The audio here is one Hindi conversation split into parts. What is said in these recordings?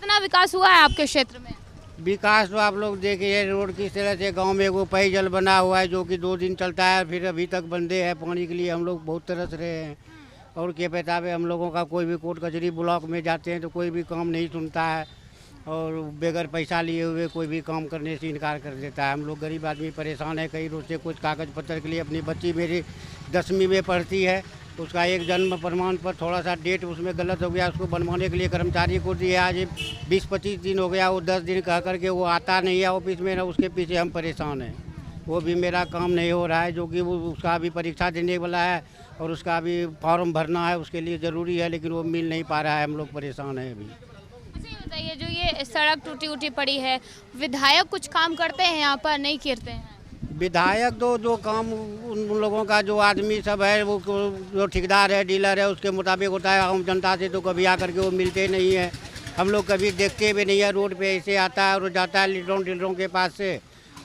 कितना विकास हुआ है आपके क्षेत्र में? विकास तो आप लोग देखिए, रोड किस तरह से गांव में वो पेयजल बना हुआ है जो कि 2 दिन चलता है, फिर अभी तक बंदे है। पानी के लिए हम लोग बहुत तरस रहे हैं। और क्या पता है, हम लोगों का कोई भी कोर्ट कचहरी ब्लॉक में जाते हैं तो कोई भी काम नहीं सुनता है, और बगैर पैसा लिए हुए कोई भी काम करने से इनकार कर देता है। हम लोग गरीब आदमी परेशान है। कई रोज से कुछ कागज़ पत्र के लिए, अपनी बच्ची मेरी 10वीं में पढ़ती है, उसका एक जन्म प्रमाण पर थोड़ा सा डेट उसमें गलत हो गया, उसको बनवाने के लिए कर्मचारी को दिए। आज 20-25 दिन हो गया, वो 10 दिन कह करके वो आता नहीं है ऑफिस में ना। उसके पीछे हम परेशान हैं। वो भी मेरा काम नहीं हो रहा है, जो कि वो उसका अभी परीक्षा देने वाला है और उसका अभी फॉर्म भरना है, उसके लिए ज़रूरी है, लेकिन वो मिल नहीं पा रहा है। हम लोग परेशान हैं अभी। अच्छा ये बताइए, जो ये सड़क टूटी उटी पड़ी है, विधायक कुछ काम करते हैं यहाँ पर, नहीं करते हैं? विधायक तो जो काम उन लोगों का, जो आदमी सब है, वो जो ठेकेदार है, डीलर है, उसके मुताबिक होता है। आम जनता से तो कभी आकर के वो मिलते नहीं है। हम लोग कभी देखते भी नहीं है। रोड पे ऐसे आता है और जाता है डीलरों के पास से।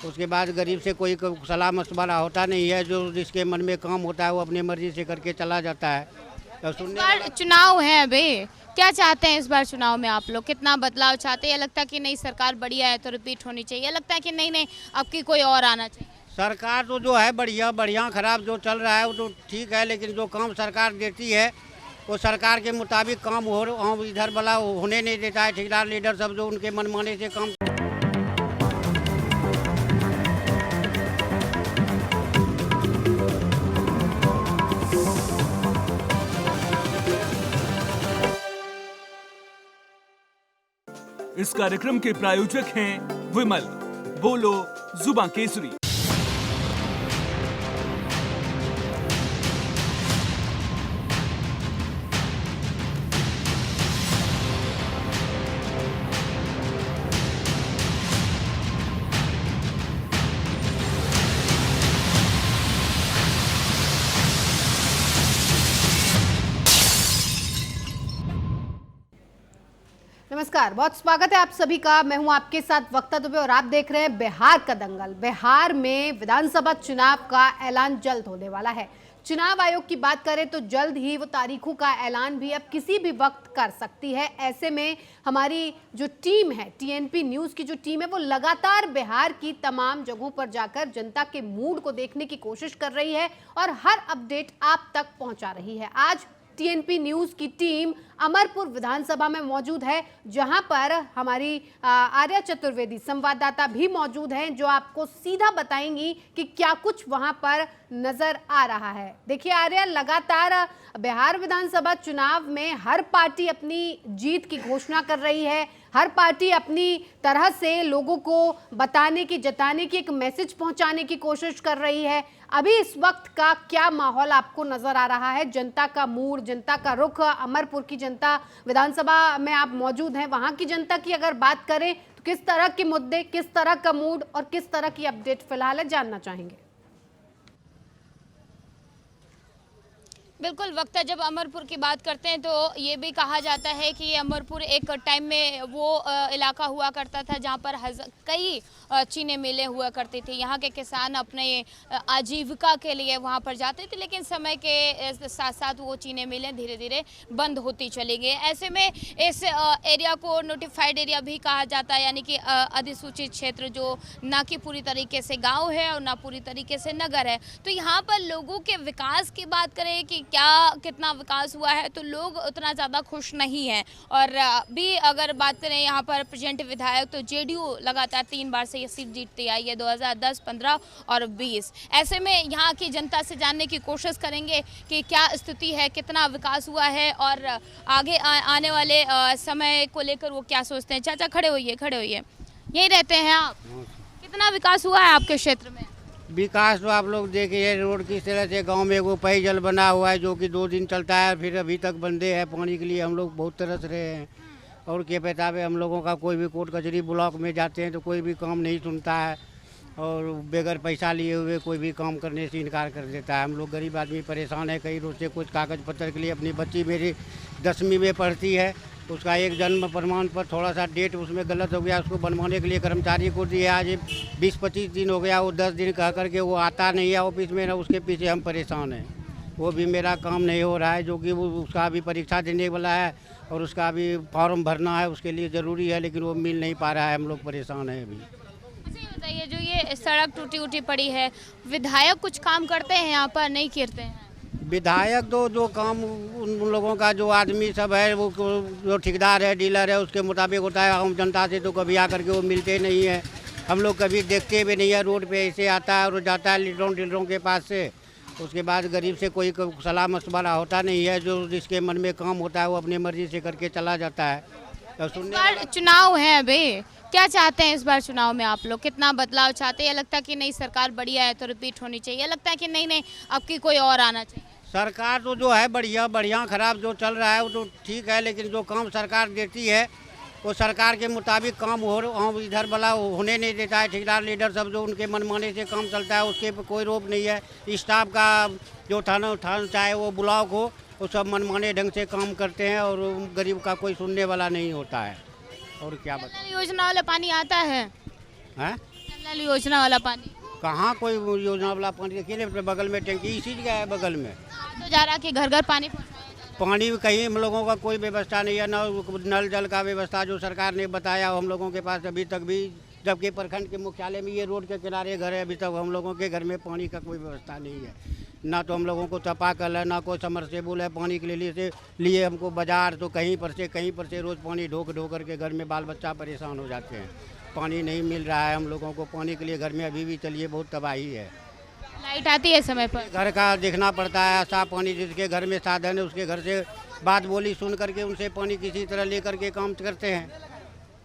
उसके बाद गरीब से कोई सलाह मशवरा होता नहीं है। जो जिसके मन में काम होता है वो अपनी मर्जी से करके चला जाता है। तो इस बार चुनाव है अभी, क्या चाहते हैं इस बार चुनाव में आप लोग? कितना बदलाव चाहते हैं, या लगता है कि नहीं सरकार बढ़िया है तो रिपीट होनी चाहिए, या लगता है कि नहीं नहीं अब की कोई और आना चाहिए? सरकार तो जो है बढ़िया, खराब जो चल रहा है वो तो ठीक है, लेकिन जो काम सरकार देती है वो सरकार के मुताबिक काम हो इधर वाला होने नहीं देता है। ठेकेदार लीडर सब जो उनके मनमाने से काम। इस कार्यक्रम के प्रायोजक हैं विमल, बोलो जुबां केसरी। नमस्कार, बहुत स्वागत है आप सभी का। मैं हूं आपके साथ वक्ता दुबे और आप देख रहे हैं बिहार का दंगल। बिहार में विधानसभा चुनाव का ऐलान जल्द होने वाला है। चुनाव आयोग की बात करें तो जल्द ही वो तारीखों का ऐलान भी अब किसी भी वक्त कर सकती है। ऐसे में हमारी जो टीम है, टीएनपी न्यूज़ की जो टीम है, वो लगातार बिहार की तमाम जगहों पर जाकर जनता के मूड को देखने की कोशिश कर रही है और हर अपडेट आप तक पहुंचा रही है। आज टीएनपी न्यूज़ की टीम अमरपुर विधानसभा में मौजूद है, जहां पर हमारी आर्या चतुर्वेदी संवाददाता भी मौजूद हैं, जो आपको सीधा बताएंगी कि क्या कुछ वहां पर नजर आ रहा है। देखिए आर्या, लगातार बिहार विधानसभा चुनाव में हर पार्टी अपनी जीत की घोषणा कर रही है। हर पार्टी अपनी तरह से लोगों को बताने की, जताने की, एक मैसेज पहुंचाने की कोशिश कर रही है। अभी इस वक्त का क्या माहौल आपको नजर आ रहा है? जनता का मूड, जनता का रुख, अमरपुर की जनता, विधानसभा में आप मौजूद हैं, वहां की जनता की अगर बात करें तो किस तरह के मुद्दे, किस तरह का मूड और किस तरह की अपडेट फिलहाल है, जानना चाहेंगे। बिल्कुल, वक्त है जब अमरपुर की बात करते हैं तो ये भी कहा जाता है कि अमरपुर एक टाइम में वो इलाका हुआ करता था जहाँ पर कई चीनी मिलें हुआ करती थी। यहाँ के किसान अपने आजीविका के लिए वहाँ पर जाते थे, लेकिन समय के साथ साथ वो चीनी मिलें धीरे धीरे बंद होती चली गई। ऐसे में इस एरिया को नोटिफाइड एरिया भी कहा जाता है, यानी कि अधिसूचित क्षेत्र, जो ना कि पूरी तरीके से गाँव है और ना पूरी तरीके से नगर है। तो यहाँ पर लोगों के विकास की बात करें कि क्या कितना विकास हुआ है, तो लोग उतना ज़्यादा खुश नहीं हैं। और भी अगर बात करें यहाँ पर प्रेजेंट विधायक, तो जेडीयू लगातार 3 बार से ये सीट जीतती आई है, 2010, 15 और 20। ऐसे में यहाँ की जनता से जानने की कोशिश करेंगे कि क्या स्थिति है, कितना विकास हुआ है और आगे आने वाले समय को लेकर वो क्या सोचते हैं। चाचा खड़े होइए, यही रहते हैं आप? कितना विकास हुआ है आपके क्षेत्र में? विकास तो आप लोग देखिए, रोड किस तरह से गांव में वो पेयजल बना हुआ है जो कि 2 दिन चलता है, फिर अभी तक बंदे हैं। पानी के लिए हम लोग बहुत तरस रहे हैं। और क्या पता है, हम लोगों का कोई भी कोर्ट कचहरी ब्लॉक में जाते हैं तो कोई भी काम नहीं सुनता है, और बगैर पैसा लिए हुए कोई भी काम करने से इनकार कर देता है। हम लोग गरीब आदमी परेशान है। कई रोज से कुछ कागज़ पत्र के लिए, अपनी बच्ची मेरी 10वीं में पढ़ती है, उसका एक जन्म प्रमाण पर थोड़ा सा डेट उसमें गलत हो गया, उसको बनवाने के लिए कर्मचारी को दिए। आज 20-25 दिन हो गया, वो 10 दिन कह करके वो आता नहीं है ऑफिस में ना। उसके पीछे हम परेशान हैं। वो भी मेरा काम नहीं हो रहा है, जो कि वो उसका अभी परीक्षा देने वाला है, और उसका अभी फॉर्म भरना है, उसके लिए ज़रूरी है, लेकिन वो मिल नहीं पा रहा है। हम लोग परेशान हैं अभी। अच्छा ये बताइए, जो ये सड़क टूटी उटी पड़ी है, विधायक कुछ काम करते हैं यहाँ पर, नहीं करते हैं? विधायक तो जो काम उन लोगों का जो आदमी सब है, वो जो ठेकेदार है, डीलर है, उसके मुताबिक होता है। आम जनता से तो कभी आकर के वो मिलते नहीं है। हम लोग कभी देखते भी नहीं है। रोड पे ऐसे आता है और जाता है लीडरों के पास से। उसके बाद गरीब से कोई सलाह मशवरा होता नहीं है। जो जिसके मन में काम होता है वो अपनी मर्जी से करके चला जाता है। तो इस सुनने बार चुनाव है अभी, क्या चाहते हैं इस बार चुनाव में आप लोग? कितना बदलाव चाहते हैं? या लगता है कि नहीं सरकार बढ़िया है तो रिपीट होनी चाहिए? या लगता है कि नहीं अब की कोई और आना चाहिए? सरकार तो जो है बढ़िया खराब जो चल रहा है वो तो ठीक है, लेकिन जो काम सरकार देती है वो सरकार के मुताबिक काम हो इधर वाला होने नहीं देता है। ठेकेदार लीडर सब जो उनके मनमाने से काम चलता है, उसके पे कोई रोक नहीं है। स्टाफ का जो थाना चाहे वो ब्लॉक हो, वो सब मनमाने ढंग से काम करते हैं और गरीब का कोई सुनने वाला नहीं होता है। और क्या नल योजना वाला पानी आता है? नल योजना वाला पानी कहाँ कोई योजना वाला पानी? अकेले बगल में टंकी इसी जगह है बगल में। तो जा रहा कि घर घर पानी पहुँचाया जा रहा पानी कहीं हम लोगों का कोई व्यवस्था नहीं है। न नल जल का व्यवस्था जो सरकार ने बताया हम लोगों के पास अभी तक भी, जबकि प्रखंड के मुख्यालय में ये रोड के किनारे घर है, अभी तक हम लोगों के घर में पानी का कोई व्यवस्था नहीं है। ना तो हम लोगों को चापाकल है, ना कोई समरसेबुल है पानी के लिए हमको बाजार तो कहीं पर से रोज़ पानी ढो करके घर में बाल बच्चा परेशान हो जाते हैं। पानी नहीं मिल रहा है हम लोगों को। पानी के लिए घर में अभी भी चलिए बहुत तबाही है। लाइट आती है समय पर? घर का देखना पड़ता है। साफ पानी जिसके घर में साधन है उसके घर से बात बोली सुन करके उनसे पानी किसी तरह लेकर के काम करते हैं।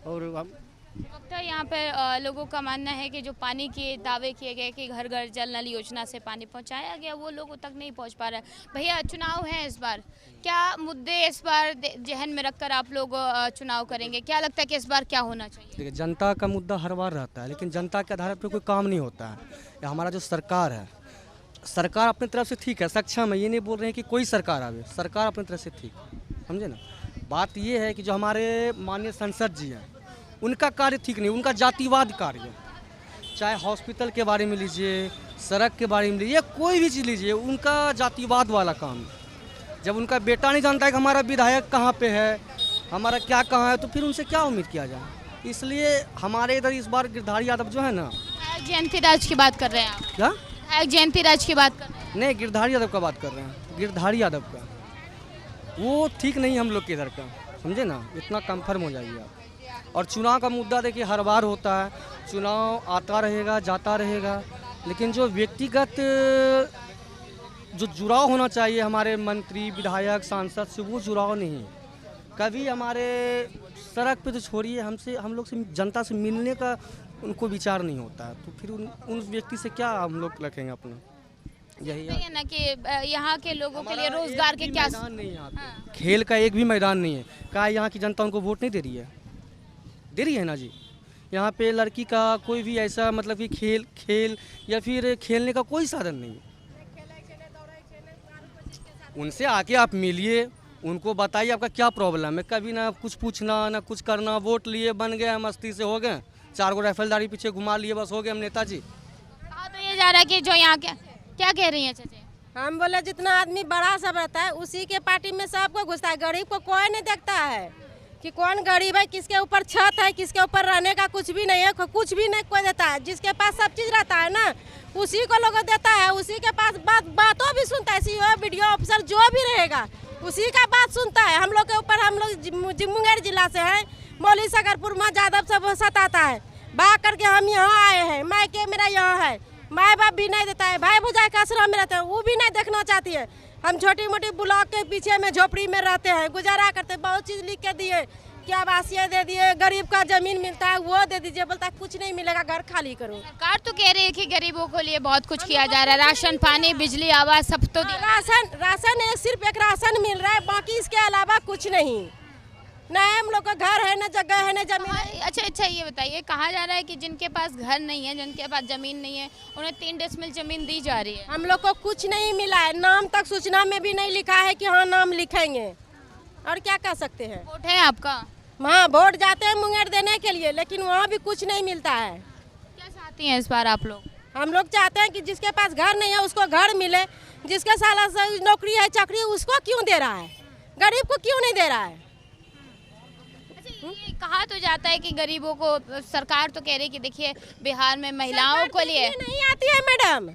और हम वक्त यहाँ पे लोगों का मानना है कि जो पानी के दावे किए गए कि घर घर जल नल योजना से पानी पहुँचाया गया, वो लोगों तक नहीं पहुँच पा रहा है। भैया चुनाव है इस बार, क्या मुद्दे इस बार जहन में रखकर आप लोग चुनाव करेंगे? क्या लगता है कि इस बार क्या होना चाहिए? देखिए, जनता का मुद्दा हर बार रहता है, लेकिन जनता के आधार पर कोई काम नहीं होता है। हमारा जो सरकार है, सरकार अपनी तरफ से ठीक है, सक्षम है। ये नहीं बोल रहे हैं कि कोई सरकार आवे, सरकार अपनी तरफ से ठीक, समझे ना। बात ये है कि जो हमारे माननीय सांसद जी हैं, उनका कार्य ठीक नहीं, उनका जातिवाद कार्य, चाहे हॉस्पिटल के बारे में लीजिए, सड़क के बारे में लीजिए, कोई भी चीज़ लीजिए, उनका जातिवाद वाला काम है। जब उनका बेटा नहीं जानता है कि हमारा विधायक कहाँ पे है, हमारा क्या कहाँ है, तो फिर उनसे क्या उम्मीद किया जाए। इसलिए हमारे इधर इस बार गिरधारी यादव जो है ना, जयंती राज की बात कर रहे हैं आप? क्या जयंती राज की बात कर रहे हैं? नहीं, गिरधारी यादव का बात कर रहे हैं। गिरधारी यादव का वो ठीक नहीं हम लोग के इधर का, समझे ना। इतना कंफर्म हो जाइए आप। और चुनाव का मुद्दा देखिए हर बार होता है, चुनाव आता रहेगा जाता रहेगा, लेकिन जो व्यक्तिगत जो जुड़ाव होना चाहिए हमारे मंत्री विधायक सांसद से, वो जुड़ाव नहीं है। कभी हमारे सड़क पे तो छोड़िए, हम लोग से जनता से मिलने का उनको विचार नहीं होता है, तो फिर उन व्यक्ति से क्या हम लोग रखेंगे अपना। यही है ना कि यहाँ के लोगों के लिए रोजगार के क्या मैदान नहीं है यहाँ पे। खेल का एक भी मैदान नहीं है। क्या यहाँ की जनता उनको वोट नहीं दे रही है? दे रही है ना जी। यहाँ पे लड़की का कोई भी ऐसा मतलब कि खेल या फिर खेलने का कोई साधन नहीं है। उनसे आके आप मिलिए, उनको बताइए आपका क्या प्रॉब्लम है। कभी ना कुछ पूछना ना कुछ करना, वोट लिए बन गए, मस्ती से हो गए, 4 गो राइफलदारी पीछे घुमा लिए, बस हो गए हम नेताजी। कहा तो ये जा रहा है कि जो यहाँ क्या कह रही है चाची? हम बोले जितना आदमी बड़ा सब रहता है उसी के पार्टी में सबको घुसता है, गरीब को कोई नहीं देखता है कि कौन गरीब है, किसके ऊपर छत है, किसके ऊपर रहने का कुछ भी नहीं है, कुछ भी नहीं कोई देता है। जिसके पास सब चीज़ रहता है ना, उसी को लोग देता है, उसी के पास बातों भी सुनता है। सीओ वीडियो ऑफिसर जो भी रहेगा उसी का बात सुनता है। हम लोग के ऊपर, हम लोग मुंगेर जिला से हैं, मौली सकरपुर में जादव सब सताता है, भाग करके हम यहाँ आए हैं। मायके मेरा यहाँ है, माँ बाप भी नहीं देता है, भाई भुजाई का आश्रम में रहते हैं, वो भी नहीं देखना चाहती है। हम छोटी मोटी ब्लॉक के पीछे में झोपड़ी में रहते हैं, गुजारा करते हैं। बहुत चीज़ लिख के दिए, क्या आवासीय दे दिए, गरीब का जमीन मिलता है वो दे दीजिए, बोलता है कुछ नहीं मिलेगा, घर खाली करो। सरकार तो कह रही है कि गरीबों के लिए बहुत कुछ किया जा रहा है, राशन पानी बिजली आवास सब तो राशन सिर्फ एक राशन मिल रहा है, बाकी इसके अलावा कुछ नहीं। न हम लोग का घर है, न जगह है, न जमीन है। अच्छा ये बताइए, कहा जा रहा है कि जिनके पास घर नहीं है, जिनके पास जमीन नहीं है, उन्हें 3 डेसिमल जमीन दी जा रही है। हम लोग को कुछ नहीं मिला है, नाम तक सूचना में भी नहीं लिखा है कि हाँ नाम लिखेंगे, और क्या कर सकते हैं। वोट है आपका? हाँ, वोट जाते हैं मुंगेर देने के लिए, लेकिन वहाँ भी कुछ नहीं मिलता है। क्या चाहती हैं इस बार आप लोग? हम लोग चाहते हैं कि जिसके पास घर नहीं है उसको घर मिले, जिसके साला नौकरी है चाकरी उसको क्यों दे रहा है, गरीब को क्यों नहीं दे रहा है। ये कहा तो जाता है कि गरीबों को सरकार तो कह रही कि देखिए बिहार में महिलाओं को लिए नहीं आती है मैडम,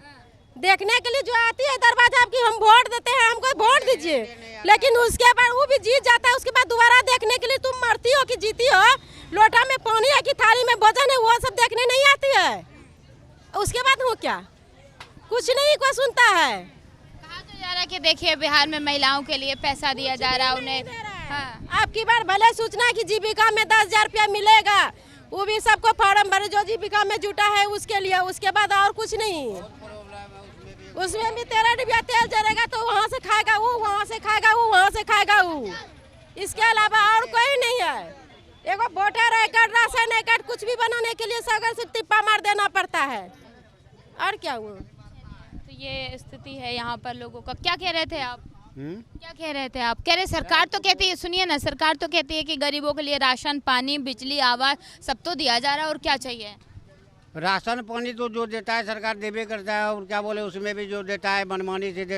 देखने के लिए जो आती है दरवाजा आपकी, हम वोट देते हैं, हमको वोट दीजिए, लेकिन उसके बाद वो भी जीत जाता है। उसके बाद दोबारा देखने के लिए तुम मरती हो कि जीती हो, लोटा में पानी है कि थाली में भोजन है, वो सब देखने नहीं आती है। उसके बाद हो क्या, कुछ नहीं कोई सुनता है। कहा तो जा रहा है कि देखिए बिहार में महिलाओं के लिए पैसा दिया जा रहा है उन्हें। हाँ। आपकी बार भले सूचना की जीविका में 10,000 रुपया मिलेगा, वो भी सबको फॉर्म भरे जो जीविका में जुटा है उसके लिए, उसके बाद और कुछ नहीं। उसमें भी 13 रुपया तेल जलेगा तो वहाँ से खाएगा वो, वहाँ से खाएगा वो, वहाँ से खाएगा वो, इसके अलावा और कोई नहीं है। एगो voter I card, ration I card, कुछ भी बनाने के लिए सगर से टिप्पा मार देना पड़ता है, और क्या हुआ। तो ये स्थिति है यहाँ पर लोगों का। क्या कह रहे थे आप? क्या कह रहे थे आप? कह रहे सरकार तो कहती है, सुनिए ना, सरकार तो कहती है कि गरीबों के लिए राशन, पानी, बिजली, आवास सब तो दिया जा रहा है, और क्या चाहिए? राशन पानी तो जो देता है सरकार देवे करता है, और क्या बोले उसमें भी जो देता है मनमानी से